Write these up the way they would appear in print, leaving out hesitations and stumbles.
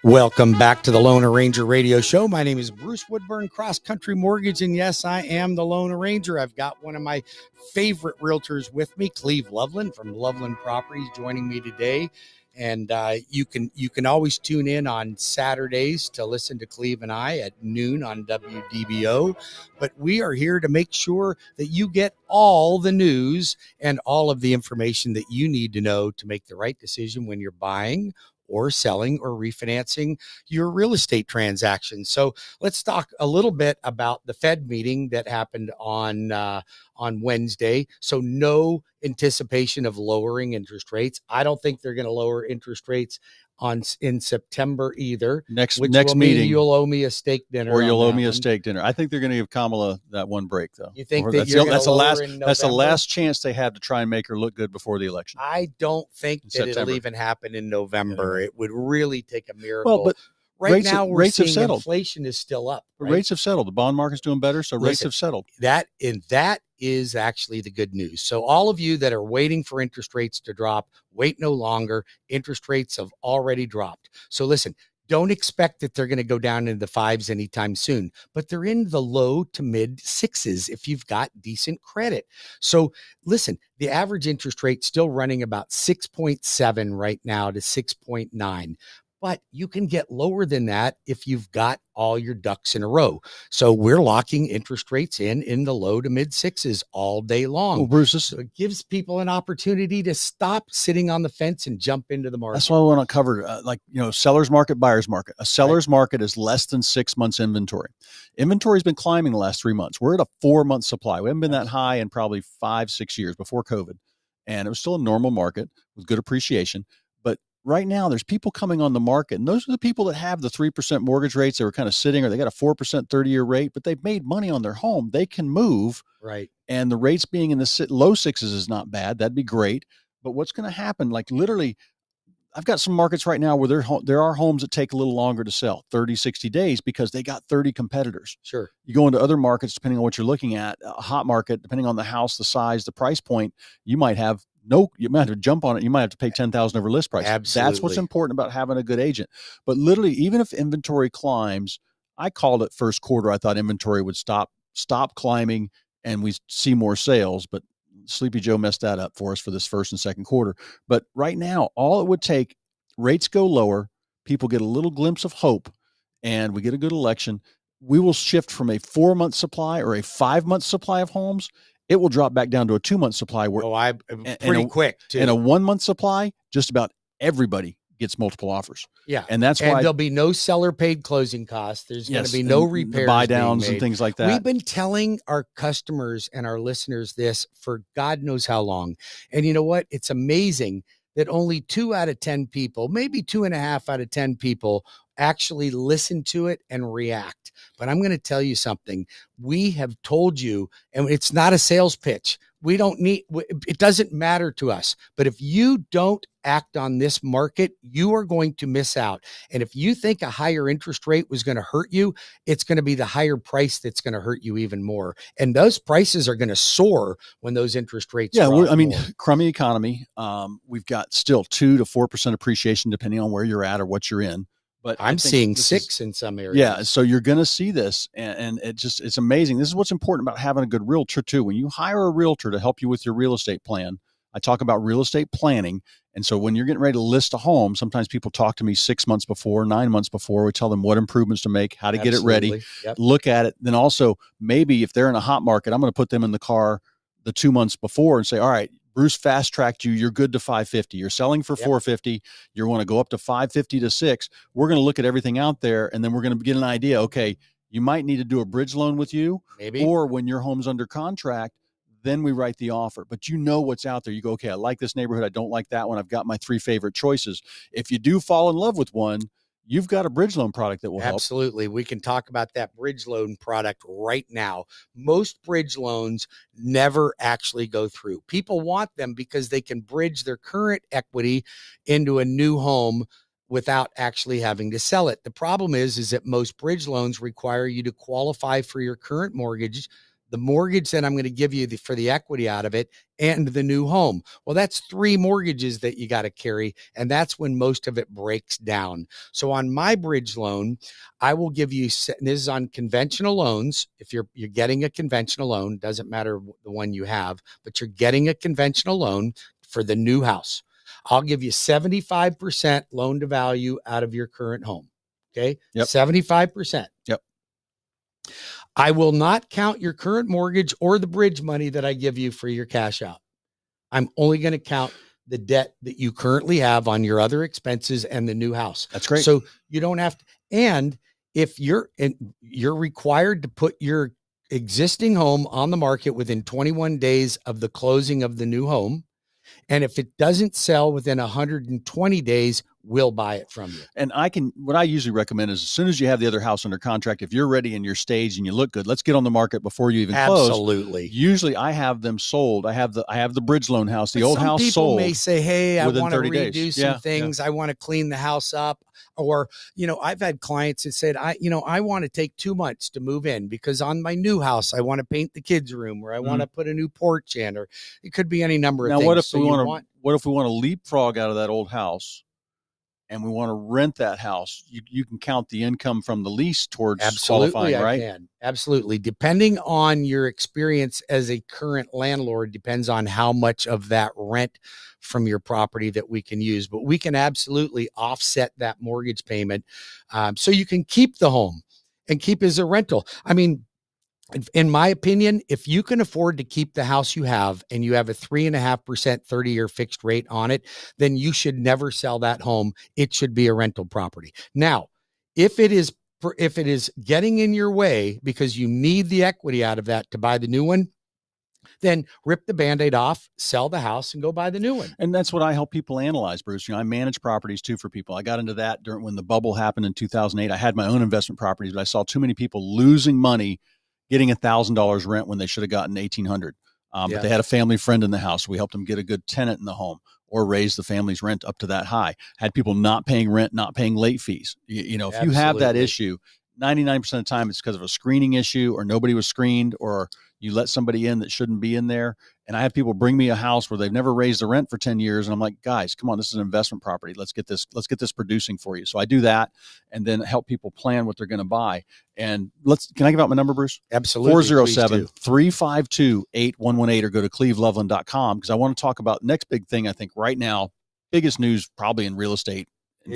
Welcome back to the Lone Arranger Radio Show. My name is Bruce Woodburn CrossCountry Mortgage, and yes, I am the Lone Arranger. I've got one of my favorite realtors with me, Cleve Loveland from Loveland Properties, joining me today. And you can always tune in on Saturdays to listen to Cleve and I at noon on WDBO. But we are here to make sure that you get all the news and all of the information that you need to know to make the right decision when you're buying or selling or refinancing your real estate transactions. So let's talk a little bit about the Fed meeting that happened on Wednesday. So no anticipation of lowering interest rates. I don't think they're going to lower interest rates in September either. Next meeting, meeting, you'll owe me a steak dinner, or you'll owe me a steak dinner. I think they're going to give Kamala that one break, though. You think that's the last chance they have to try and make her look good before the election? I don't think that it'll even happen in November. Yeah. It would really take a miracle. Well, but rates have settled. Inflation is still up. Right? Rates have settled. The bond market's doing better, so rates have settled. That is actually the good news. So all of you that are waiting for interest rates to drop, wait no longer. Interest rates have already dropped. So listen, don't expect that they're going to go down into the 5s anytime soon, but they're in the low to mid 6s if you've got decent credit. So listen, the average interest rate still running about 6.7 right now to 6.9. But you can get lower than that if you've got all your ducks in a row. So we're locking interest rates in the low to mid 6s all day long. Well, Bruce, so it gives people an opportunity to stop sitting on the fence and jump into the market. That's what I want to cover. Seller's market, buyer's market. A seller's market is less than 6 months inventory. Inventory has been climbing the last 3 months. We're at a 4-month supply. We haven't been that high in probably 5-6 years before COVID. And it was still a normal market with good appreciation. But right now, there's people coming on the market, and those are the people that have the 3% mortgage rates. They were kind of sitting, or they got a 4% 30-year rate, but they've made money on their home. They can move. Right. And the rates being in the low 6s is not bad. That'd be great. But what's going to happen, like literally, I've got some markets right now where there are homes that take a little longer to sell, 30, 60 days, because they got 30 competitors. Sure. You go into other markets, depending on what you're looking at, a hot market, depending on the house, the size, the price point, you might have to jump on it. You might have to pay $10,000 over list price. Absolutely. That's what's important about having a good agent. But literally, even if inventory climbs, I called it first quarter. I thought inventory would stop climbing and we see more sales. But Sleepy Joe messed that up for us for this first and second quarter. But right now, all it would take, rates go lower, people get a little glimpse of hope, and we get a good election. We will shift from a 4-month supply or a 5-month supply of homes. It will drop back down to a 2-month supply. Pretty quick too. And a 1-month supply, just about everybody gets multiple offers. Yeah. And that's why there'll be no seller paid closing costs. There's going to be no repairs, buy downs and things like that. We've been telling our customers and our listeners this for God knows how long. And you know what? It's amazing that only 2 out of 10 people, maybe 2.5 out of 10 people actually listen to it and react. But I'm going to tell you something. We have told you, and it's not a sales pitch. It doesn't matter to us. But if you don't act on this market, you are going to miss out. And if you think a higher interest rate was going to hurt you, it's going to be the higher price that's going to hurt you even more. And those prices are going to soar when those interest rates drop. Crummy economy. We've got still 2 to 4% appreciation depending on where you're at or what you're in. But I'm seeing 6 in some areas. Yeah, so you're going to see this, and it's amazing. This is what's important about having a good realtor too. When you hire a realtor to help you with your real estate plan, I talk about real estate planning. And so when you're getting ready to list a home, sometimes people talk to me 6 months before, 9 months before. We tell them what improvements to make, how to get it ready, look at it. Then also maybe if they're in a hot market, I'm going to put them in the car the 2 months before and say, all right, Bruce FastTracked you. You're good to 550. You're selling for 450. You want to go up to 550 to 6. We're going to look at everything out there, and then we're going to get an idea. Okay, you might need to do a bridge loan with you, maybe, or when your home's under contract, then we write the offer. But you know what's out there. You go, okay, I like this neighborhood. I don't like that one. I've got my 3 favorite choices. If you do fall in love with one, you've got a bridge loan product that will help. Absolutely. We can talk about that bridge loan product right now. Most bridge loans never actually go through. People want them because they can bridge their current equity into a new home without actually having to sell it. The problem is that most bridge loans require you to qualify for your current mortgage the mortgage that I'm going to give you for the equity out of it, and the new home. Well, that's 3 mortgages that you got to carry. And that's when most of it breaks down. So on my bridge loan, I will give you, this is on conventional loans. If you're getting a conventional loan, doesn't matter the one you have, but you're getting a conventional loan for the new house. I'll give you 75% loan to value out of your current home. Okay. Yep. 75%. Yep. I will not count your current mortgage or the bridge money that I give you for your cash out. I'm only going to count the debt that you currently have on your other expenses and the new house. That's great. So you don't have to, and if you're required to put your existing home on the market within 21 days of the closing of the new home. And if it doesn't sell within 120 days, we'll buy it from you. And what I usually recommend is as soon as you have the other house under contract, if you're ready and you're staged and you look good, let's get on the market before you even close. Absolutely. Usually I have them sold. I have the bridge loan house, the old house sold. Some people may say, hey, I want to redo days. some things. I want to clean the house up. Or, I've had clients that said, I want to take 2 months to move in because on my new house, I want to paint the kids' room, or I want to put a new porch in, or it could be any number of things. Now, what if we want to leapfrog out of that old house and we want to rent that house? You can count the income from the lease towards qualifying, right? I can. Absolutely. Depending on your experience as a current landlord, depends on how much of that rent from your property that we can use. But we can absolutely offset that mortgage payment so you can keep the home and keep as a rental. I mean, in my opinion, if you can afford to keep the house you have and you have a 3.5% 30-year fixed rate on it, then you should never sell that home. It should be a rental property. Now, if it is getting in your way because you need the equity out of that to buy the new one, then rip the Band-Aid off, sell the house, and go buy the new one. And that's what I help people analyze, Bruce. I manage properties too for people. I got into that when the bubble happened in 2008. I had my own investment properties, but I saw too many people losing money getting $1,000 rent when they should have gotten $1,800. But they had a family friend in the house. We helped them get a good tenant in the home or raise the family's rent up to that high. Had people not paying rent, not paying late fees. If you have that issue, 99% of the time it's because of a screening issue, or nobody was screened, or you let somebody in that shouldn't be in there. And I have people bring me a house where they've never raised the rent for 10 years. And I'm like, guys, come on, this is an investment property. Let's get this producing for you. So I do that and then help people plan what they're going to buy. And can I give out my number, Bruce? Absolutely. 407-352-8118, or go to cleveloveland.com, because I want to talk about next big thing. I think right now, biggest news probably in real estate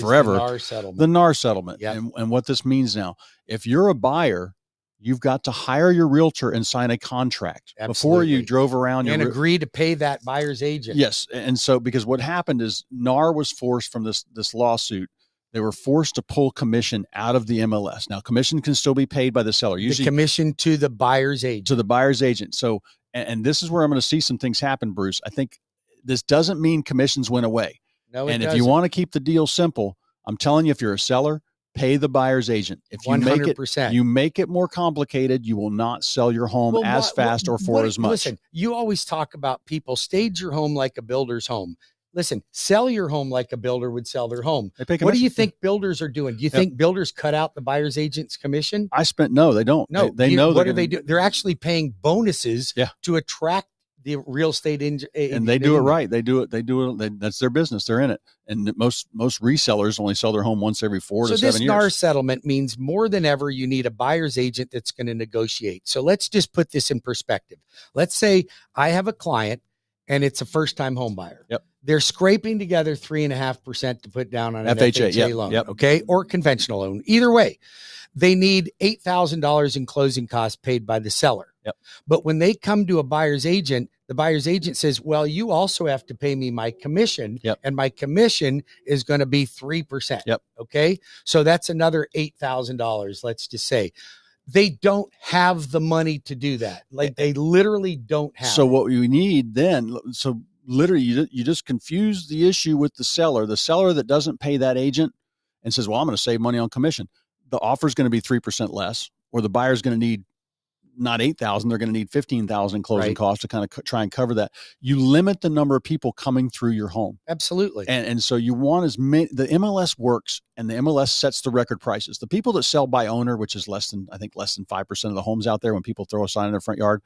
forever, the NAR settlement. And what this means now. If you're a buyer, you've got to hire your realtor and sign a contract. Absolutely. Before you drove around and agree to pay that buyer's agent. Yes. And so, because what happened is NAR was forced from this lawsuit. They were forced to pull commission out of the MLS. Now, commission can still be paid by the seller. Usually the commission to the buyer's agent. So, and this is where I'm going to see some things happen, Bruce. I think this doesn't mean commissions went away. No, it doesn't. If you want to keep the deal simple, I'm telling you, if you're a seller, pay the buyer's agent. If you 100%. make it more complicated, you will not sell your home as fast or for as much. Listen, you always talk about people stage your home like a builder's home. Listen, sell your home like a builder would sell their home. What do you think builders are doing? Do you think builders cut out the buyer's agent's commission? No, they don't. No, they know. What do they do? They're actually paying bonuses to attract the real estate agent. And they do it right. They do it. That's their business. They're in it. And most resellers only sell their home once every 4 to 7 years. So this NAR settlement means more than ever, you need a buyer's agent that's going to negotiate. So let's just put this in perspective. Let's say I have a client and it's a first-time home buyer. Yep. They're scraping together 3.5% to put down on an FHA loan, okay, or conventional loan. Either way, they need $8,000 in closing costs paid by the seller. Yep. But when they come to a buyer's agent, the buyer's agent says, well, you also have to pay me my commission. Yep. And my commission is going to be 3%. Yep. Okay. So that's another $8,000. Let's just say they don't have the money to do that. Like they literally don't have. So what we need then, literally you just confuse the issue with the seller that doesn't pay that agent and says, well, I'm going to save money on commission. The offer is going to be 3% less, or the buyer is going to need not 8,000, they're going to need 15,000 closing Right. costs to kind of try and cover that. You limit the number of people coming through your home. Absolutely. And so you want as many, the MLS works, and the MLS sets the record prices. The people that sell by owner, which is less than 5% of the homes out there when people throw a sign in their front yard,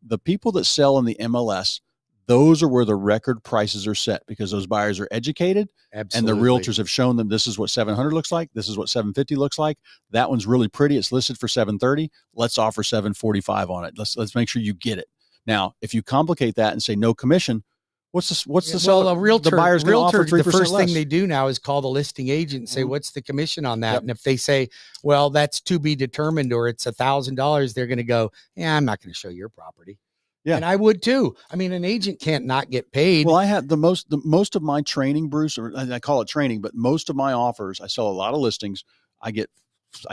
the people that sell in the MLS, those are where the record prices are set, because those buyers are educated. Absolutely. And the realtors have shown them this is what 700 looks like. This is what 750 looks like. That one's really pretty. It's listed for 730. Let's offer 745 on it. Let's make sure you get it. Now, if you complicate that and say no commission, what's the seller? A realtor, the buyer's going to offer 3% the first less. thing they do now is call the listing agent and say, what's the commission on that? Yep. And if they say, well, that's to be determined, or it's $1,000, they're going to go, yeah, I'm not going to show your property. Yeah. And I would too. I mean, an agent can't not get paid. Well, I had the most of my training, Bruce, or I call it training, but most of my offers, I sell a lot of listings. I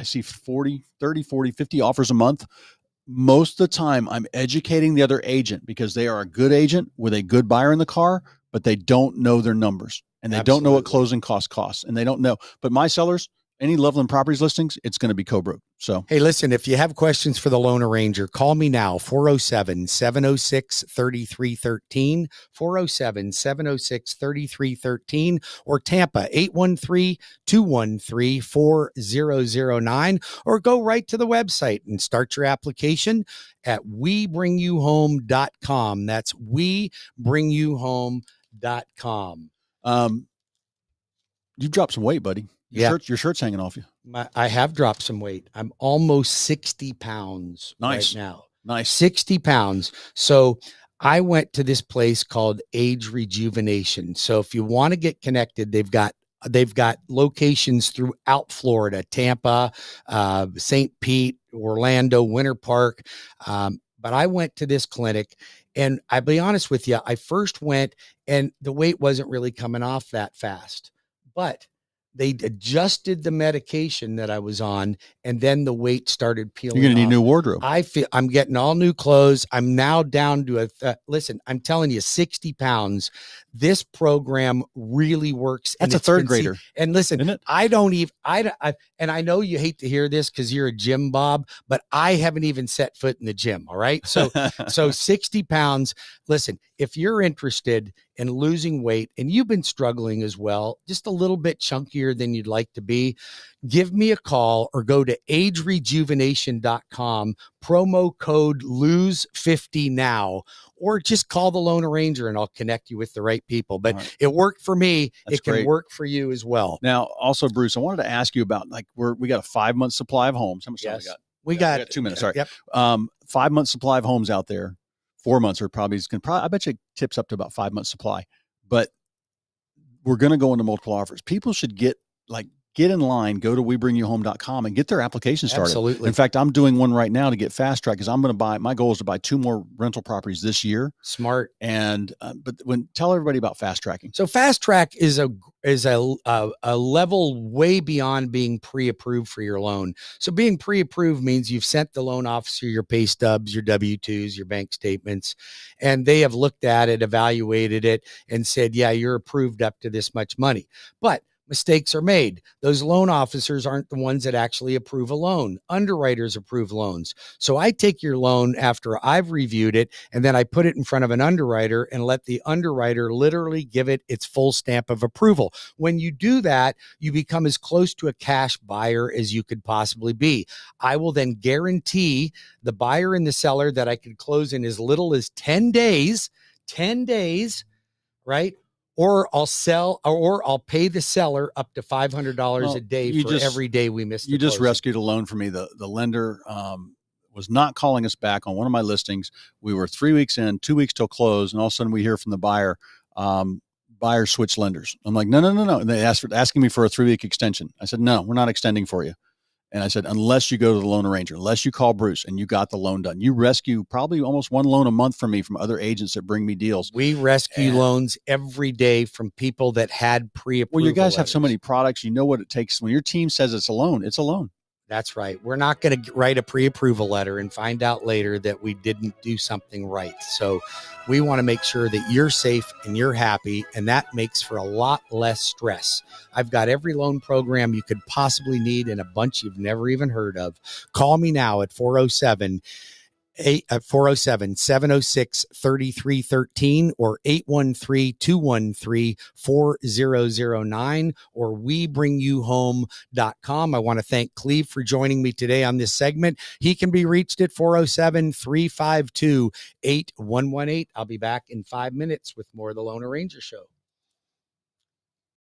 see 40, 30, 40, 50 offers a month. Most of the time I'm educating the other agent, because they are a good agent with a good buyer in the car, but they don't know their numbers, and they don't know what closing costs, and they don't know. But my sellers, any Loveland Properties listings, it's going to be co-broke. So, hey, listen, if you have questions for the loan arranger, call me now, 407-706-3313, 407-706-3313, or Tampa, 813-213-4009, or go right to the website and start your application at webringyouhome.com. That's webringyouhome.com. You've dropped some weight, buddy. Your shirt's hanging off you. I have dropped some weight. I'm almost 60 pounds right now. Nice. 60 pounds. So I went to this place called Age Rejuvenation. So if you want to get connected, they've got locations throughout Florida, Tampa, St. Pete, Orlando, Winter Park. But I went to this clinic, and I'll be honest with you, I first went and the weight wasn't really coming off that fast, but they adjusted the medication that I was on, and then the weight started peeling off. You're going to need a new wardrobe. I feel I'm getting all new clothes. I'm now down to listen, I'm telling you, 60 pounds. This program really works. That's a third grader. And listen, isn't it? And I know you hate to hear this because you're a gym Bob, but I haven't even set foot in the gym. All right. So 60 pounds. Listen, if you're interested in losing weight and you've been struggling as well, just a little bit chunkier than you'd like to be, give me a call or go to agerejuvenation.com, promo code LOSE50 now, or just call the loan arranger and I'll connect you with the right people. But It worked for me. That's it can great. work for you as well. Now, also, Bruce, I wanted to ask you about, we got a 5-month supply of homes. How much time we got? We got 2 minutes. Sorry. Yep. 5-month supply of homes out there. 4 months are probably, I bet you it tips up to about 5 months supply, but we're going to go into multiple offers. People should get in line, go to webringyouhome.com and get their application started. Absolutely. In fact, I'm doing one right now to get FastTrack, because I'm going to my goal is to buy 2 more rental properties this year. Smart. And, tell everybody about fast tracking. So FastTrack is a level way beyond being pre-approved for your loan. So being pre-approved means you've sent the loan officer your pay stubs, your W-2s, your bank statements, and they have looked at it, evaluated it, and said, yeah, you're approved up to this much money. But mistakes are made. Those loan officers aren't the ones that actually approve a loan. Underwriters approve loans. So I take your loan after I've reviewed it, and then I put it in front of an underwriter and let the underwriter literally give it its full stamp of approval. When you do that, you become as close to a cash buyer as you could possibly be. I will then guarantee the buyer and the seller that I could close in as little as 10 days, right? Or I'll pay the seller up to $500 a day for every day we miss. You just rescued a loan for me. The lender was not calling us back on one of my listings. We were 3 weeks in, 2 weeks till close, and all of a sudden we hear from the buyer, buyer switch lenders. I'm like, no. And they asking me for a 3-week extension. I said, no, we're not extending for you. And I said, unless you go to the loan arranger, unless you call Bruce and you got the loan done, you rescue probably almost 1 loan a month from me from other agents that bring me deals. We rescue loans every day from people that had pre-approval. Well, you guys have so many products. You know what it takes. When your team says it's a loan, it's a loan. That's right. We're not going to write a pre-approval letter and find out later that we didn't do something right. So we want to make sure that you're safe and you're happy, and that makes for a lot less stress. I've got every loan program you could possibly need and a bunch you've never even heard of. Call me now at 407 407-706-3313 or 813-213-4009 or webringyouhome.com. I want to thank Cleve for joining me today on this segment. He can be reached at 407-352-8118. I'll be back in 5 minutes with more of the Lone Ranger Show.